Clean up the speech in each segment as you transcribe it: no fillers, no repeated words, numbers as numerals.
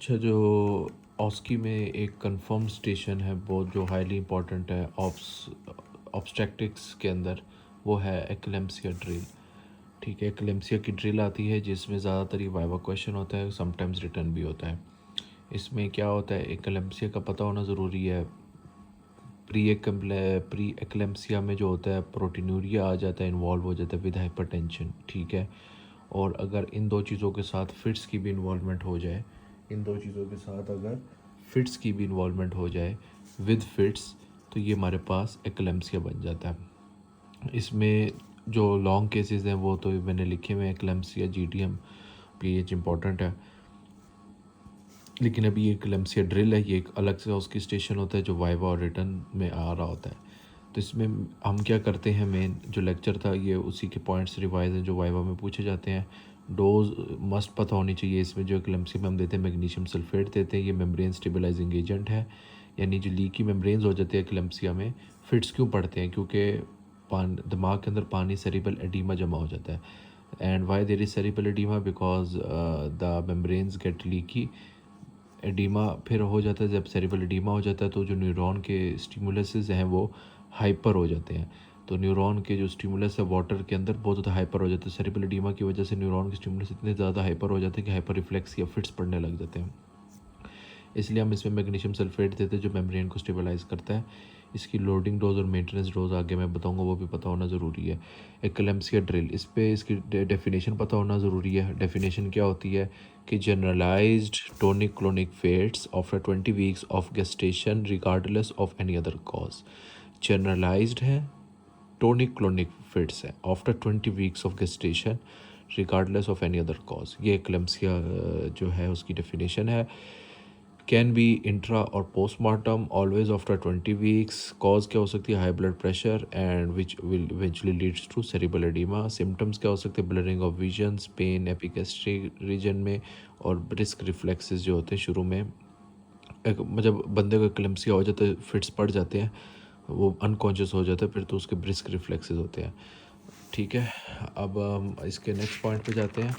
अच्छा, जो ऑस्की में एक कंफर्म स्टेशन है वो जो हाईली इम्पोर्टेंट है ऑब्स्टेट्रिक्स के अंदर, वो है एक्लेम्पसिया ड्रिल। ठीक है, एक्लेम्पसिया की ड्रिल आती है जिसमें ज़्यादातर ये वाइवा क्वेश्चन होता है, समटाइम्स रिटर्न भी होता है। इसमें क्या होता है, एक्लेम्पसिया का पता होना ज़रूरी है। प्री एक्लेम्पसिया में जो होता है प्रोटीनूरिया आ जाता है, इन्वॉल्व हो जाता है विद हाइपरटेंशन। ठीक है, और अगर इन दो चीज़ों के साथ फिट्स की भी इन्वॉल्वमेंट हो जाए, इन दो चीज़ों के साथ अगर फिट्स की भी इन्वॉल्वमेंट हो जाए विद फिट्स, तो ये हमारे पास एक्लेम्पसिया बन जाता है। इसमें जो लॉन्ग केसेस हैं वो तो मैंने लिखे हुए हैं, एक्लेम्पसिया जीटीएम पीएच इंपॉर्टेंट है, लेकिन अभी ये एक्लेम्पसिया ड्रिल है, ये एक अलग से उसकी स्टेशन होता है जो वाइवा और रिटर्न में आ रहा होता है। तो इसमें हम क्या करते हैं, मेन जो लेक्चर था ये उसी के पॉइंट्स रिवाइज हैं जो वाइवा में पूछे जाते हैं। डोज मस्ट पता होनी चाहिए। इसमें जो एक्लेम्पसिया में हम देते हैं मैग्नीशियम सल्फेट देते हैं, ये मेम्ब्रेन स्टेबलाइजिंग एजेंट है। यानी जो लीकी मेम्ब्रेन्स हो जाते हैं एक्लेम्पसिया में, फिट्स क्यों पड़ते हैं, क्योंकि दिमाग के अंदर पानी सेरिब्रल एडीमा जमा हो जाता है। And why there is cerebral oedema, because the membranes get leaky. Oedema फिर हो जाता है, जब सेरिब्रल एडीमा हो जाता है तो जो न्यूरॉन के स्टिमुलसेस हैं वो हाइपर हो जाते हैं। तो न्यूरॉन के जो स्टिमुलस है वाटर के अंदर बहुत ज़्यादा हाइपर हो जाते हैं। सेरिब्रल एडीमा की वजह से न्यूरॉन के स्टिमुलस इतने ज़्यादा हाइपर हो जाते हैं कि हाइपर रिफ्लेक्स या फिट्स पड़ने लग जाते हैं। इसलिए हम इसमें मैग्नीशियम सल्फेट देते हैं जो मेम्ब्रेन को स्टेबलाइज करता है। इसकी लोडिंग डोज और मेंटेनेंस डोज आगे मैं बताऊंगा, वो भी पता होना ज़रूरी है। एक्लेम्पसिया ड्रिल, इस पे इसकी डेफिनेशन पता होना ज़रूरी है। डेफिनेशन क्या होती है कि generalised tonic clonic fits after 20 weeks of gestation regardless of any other cause. Generalised है, टोनिक क्लोनिक फिट्स है after 20 weeks of gestation regardless of any other cause. ये एक्लेम्पसिया जो है उसकी डेफिनेशन है। कैन बी इंट्रा और postmortem always after 20 weeks. Cause क्या हो सकती है, high blood pressure and which will eventually leads to cerebral oedema. Symptoms क्या हो सकते हैं, blurring of visions, pain epigastric region में, और ब्रिस्क रिफ्लेक्सेस जो होते हैं शुरू में। जब बंदे को एक्लेम्पसिया हो जाता है, फिट्स पड़ जाते हैं, वो अनकॉन्शियस हो जाता है, फिर तो उसके ब्रिस्क रिफ्लेक्सेस होते हैं। ठीक है, अब हम इसके नेक्स्ट पॉइंट पे जाते हैं।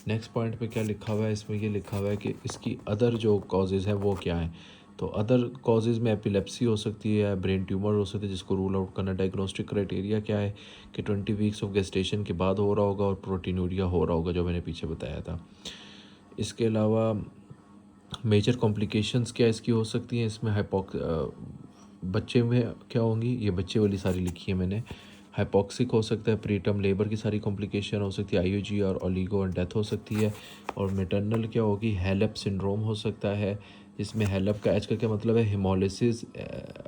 नेक्स्ट पॉइंट पे क्या लिखा हुआ है, इसमें ये लिखा हुआ है कि इसकी अदर जो कॉजेज़ हैं वो क्या हैं। तो अदर कॉजेज़ में एपिलेप्सी हो सकती है, ब्रेन ट्यूमर हो सकते हैं जिसको रूल आउट करना। डायग्नोस्टिक क्राइटेरिया क्या है कि 20 वीक्स ऑफ गेस्टेशन के बाद हो रहा होगा और प्रोटीनूरिया हो रहा होगा, जो मैंने पीछे बताया था। इसके अलावा मेजर कॉम्प्लिकेशंस क्या इसकी हो सकती हैं, इसमें बच्चे में क्या होंगी, ये बच्चे वाली सारी लिखी है मैंने। हाइपॉक्सिक हो सकता है, प्रीटर्म लेबर की सारी कॉम्प्लिकेशन हो सकती है, आईयूजी और ओलिगो और डेथ हो सकती है। और मेटर्नल क्या होगी, हेलप सिंड्रोम हो सकता है, जिसमें हेलप का एच का क्या मतलब है, हिमोलिसिस,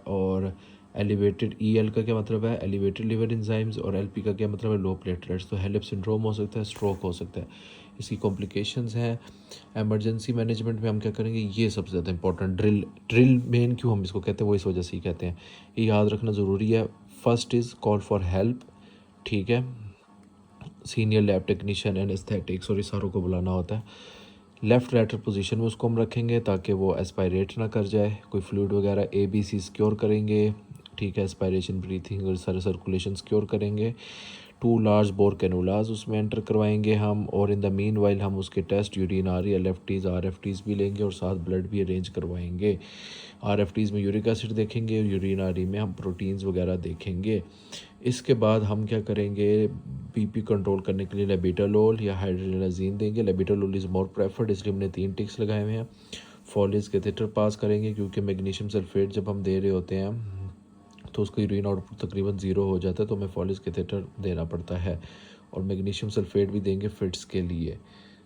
और एलिवेटेड ईएल का क्या मतलब है, एलिवेटेड लिवर एंजाइम्स, और एलपी का क्या मतलब है, लो प्लेटलेट्स। तो हेलप सिंड्रोम हो सकता है, स्ट्रोक हो सकता है, इसकी कॉम्प्लिकेशंस हैं। एमरजेंसी मैनेजमेंट में हम क्या करेंगे, ये सबसे ज़्यादा इंपॉर्टेंट, ड्रिल मेन क्यों हम इसको कहते हैं वो इस वजह से ही कहते हैं, ये याद रखना ज़रूरी है। First is call for help. ठीक है, senior lab technician and aesthetics और इस सारों को बुलाना होता है। लेफ़्ट लेटर पोजीशन में उसको हम रखेंगे ताकि वो एस्पायरेट ना कर जाए, कोई फ्लूइड वगैरह। ABC सिक्योर करेंगे, ठीक है, एस्पायरेशन ब्रीथिंग और सारे सर्कुलेशन सिक्योर करेंगे। 2 लार्ज बोर कैनुलाज उसमें एंटर करवाएंगे हम, और इन द मीन वाइल हम उसके टेस्ट यूरिन LFTs RFTs भी लेंगे और साथ ब्लड भी अरेंज करवाएंगे। RFTs में यूरिक एसिड देखेंगे और यूरिन में हम प्रोटीन्स वगैरह देखेंगे। इसके बाद हम क्या करेंगे, BP कंट्रोल करने के लिए लेबिटालोल या हाइड्रोलाजीन देंगे। लेबिटालोल इज़ मोर प्रेफर्ड, इसलिए हमने 3 टिक्स लगाए हुए हैं। फॉलिस कैथेटर पास करेंगे क्योंकि मैग्नीशियम सल्फेट जब हम दे रहे होते हैं तो उसका यूरिन आउटपुट तकरीबन 0 हो जाता है, तो हमें फॉलिस कैथेटर देना पड़ता है। और मैग्नीशियम सल्फेट भी देंगे फिट्स के लिए।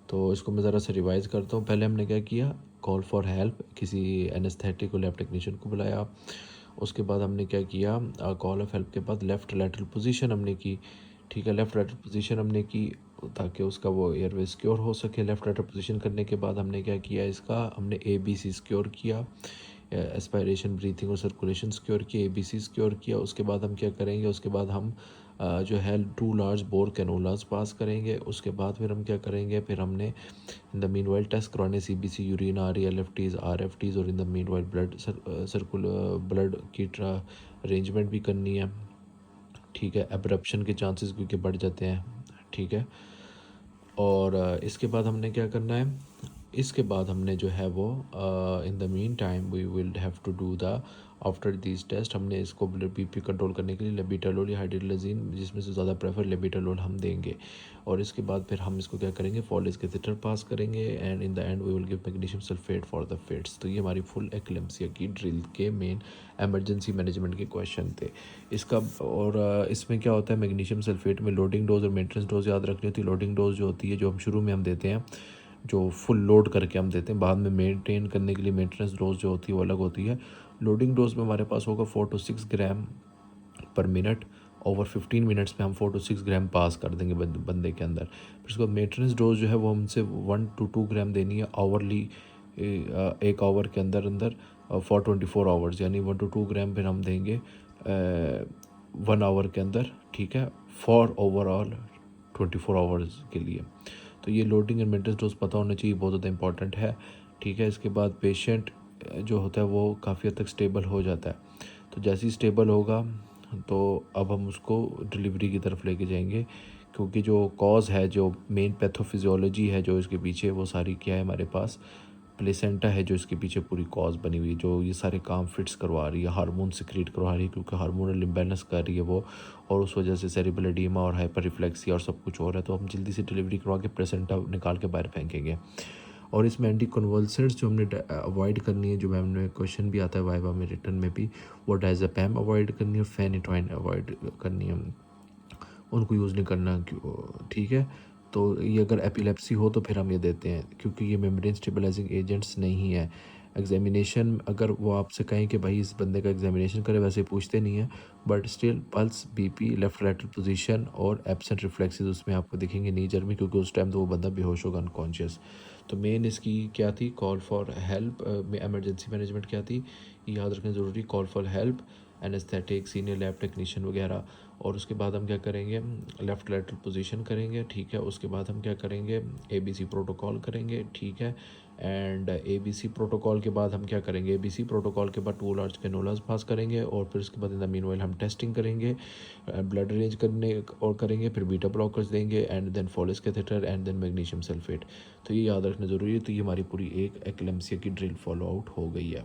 तो इसको मैं ज़रा सा रिवाइज़ करता हूँ। पहले हमने क्या किया, कॉल फॉर हेल्प, किसी एनेस्थेटिक और लैब टेक्नीशियन को बुलाया। उसके बाद हमने क्या किया, कॉल ऑफ हेल्प के बाद लेफ़्ट लैटरल पोजीशन हमने की। ठीक है, लेफ़्ट लैटरल पोजीशन हमने की ताकि उसका वो एयरवे सिक्योर हो सके। लेफ़्ट लैटरल पोजीशन करने के बाद हमने क्या किया, इसका हमने ABC सिक्योर किया, एस्पायरेशन ब्रीथिंग और सर्कुलेशन सिक्योर किया, ABC सिक्योर किया। उसके बाद हम क्या करेंगे, उसके बाद हम जो है 2 लार्ज बोर कैनोलाज पास करेंगे। उसके बाद फिर हम क्या करेंगे, फिर हमने in the meanwhile test करवाने CBC, यूरिन LFTs RFTs, और in the meanwhile blood की अरेंजमेंट भी करनी है। ठीक है, एब्रप्शन के चांसेस क्योंकि बढ़ जाते हैं। ठीक है, और इसके बाद हमने क्या करना है, इसके बाद हमने जो है वो in the meantime we will have to do the after this test हमने इसको बीपी कंट्रोल करने के लिए लेबिटालोल या हाइड्रोलाजीन जिसमें से ज़्यादा प्रेफर लेबिटालोल हम देंगे। और इसके बाद फिर हम इसको क्या करेंगे, फॉलिस कैथेटर पास करेंगे and in the end we will give magnesium sulphate for the fits. तो ये हमारी फुल एक्लेम्सिया की ड्रिल के मेन एमरजेंसी मैनेजमेंट के क्वेश्चन थे इसका। और इसमें क्या होता है, मैग्नीशियम सल्फेट में लोडिंग डोज और मेंटेनेंस डोज याद रखनी होती है। लोडिंग डोज जो होती है जो हम शुरू में हम देते हैं, जो फुल लोड करके हम देते हैं, बाद में मेंटेन करने के लिए मेंटेनेंस डोज जो होती है वो अलग होती है। लोडिंग डोज में हमारे पास होगा 4 to 6 ग्राम पर मिनट। ओवर 15 मिनट्स में हम 4 to 6 ग्राम पास कर देंगे बंदे के अंदर। फिर उसके बाद मेंटेनेंस डोज जो है वो हमसे 1 to 2 ग्राम देनी है आवरली, एक आवर के अंदर अंदर फॉर 24 आवर्स, यानी 1 to 2 ग्राम फिर हम देंगे 1 आवर के अंदर, ठीक है, फॉर ओवरऑल 24 आवर्स के लिए। तो ये लोडिंग एंड मेंटेनेंस डोज पता होना चाहिए, बहुत ज़्यादा इंपॉर्टेंट है, ठीक है। इसके बाद पेशेंट जो होता है वो काफ़ी हद तक स्टेबल हो जाता है। तो जैसे ही स्टेबल होगा तो अब हम उसको डिलीवरी की तरफ लेके जाएंगे, क्योंकि जो कॉज है, जो मेन पैथोफिजियोलॉजी है जो इसके पीछे, वो सारी क्या है हमारे पास, प्लेसेंटा है जो इसके पीछे पूरी कॉज बनी हुई है, जो ये सारे काम फिट्स करवा रही है, हार्मोन सिक्रीट करवा रही है, क्योंकि हार्मोनल इम्बैलेंस कर रही है वो, और उस वजह से सेरिब्रल एडीमा और हाइपर रिफ्लेक्सिया और सब कुछ हो रहा है। तो हम जल्दी से डिलीवरी करवा के प्लेसेंटा निकाल के बाहर फेंकेंगे। और इसमें एंटी कन्वल्सेंट्स जो हमने अवॉइड करनी है, जो मैम ने क्वेश्चन भी आता है वाइवा में, रिटर्न में भी, वो डायज़ेपैम अवॉइड करनी है, फेनिटोइन अवॉइड करनी है, उनको यूज़ नहीं करना, ठीक है। तो ये अगर एपिलेप्सी हो तो फिर हम ये देते हैं, क्योंकि ये मेम्ब्रेन स्टेबलाइजिंग एजेंट्स नहीं है। एग्जामिनेशन अगर वो आपसे कहें कि भाई इस बंदे का एग्जामिनेशन करें, वैसे पूछते नहीं है, but still pulse, BP, left lateral position और एब्सेंट रिफ्लेक्सेस उसमें आपको दिखेंगे नीजर में, क्योंकि उस टाइम तो वो बंदा बेहोश होगा, अनकॉन्शियस। तो मेन इसकी क्या थी, कॉल फॉर हेल्प में एमरजेंसी मैनेजमेंट क्या थी, ये याद रखना ज़रूरी, call for help, anaesthetic, senior lab technician वगैरह। और उसके बाद हम क्या करेंगे, लेफ़्ट लेटरल पोजीशन करेंगे, ठीक है। उसके बाद हम क्या करेंगे, एबीसी प्रोटोकॉल करेंगे, ठीक है। एंड एबीसी प्रोटोकॉल के बाद हम क्या करेंगे, एबीसी प्रोटोकॉल के बाद 2 लार्ज कैनोलास पास करेंगे, और फिर उसके बाद इन द मीनवाइल हम टेस्टिंग करेंगे, ब्लड अरेंज करने और करेंगे, फिर बीटा ब्लॉकर्स देंगे, and then Foley's catheter, and then magnesium sulphate. तो ये याद रखना ज़रूरी है। तो ये हमारी पूरी एक एक्लेम्सिया की ड्रिल फॉलो आउट हो गई है।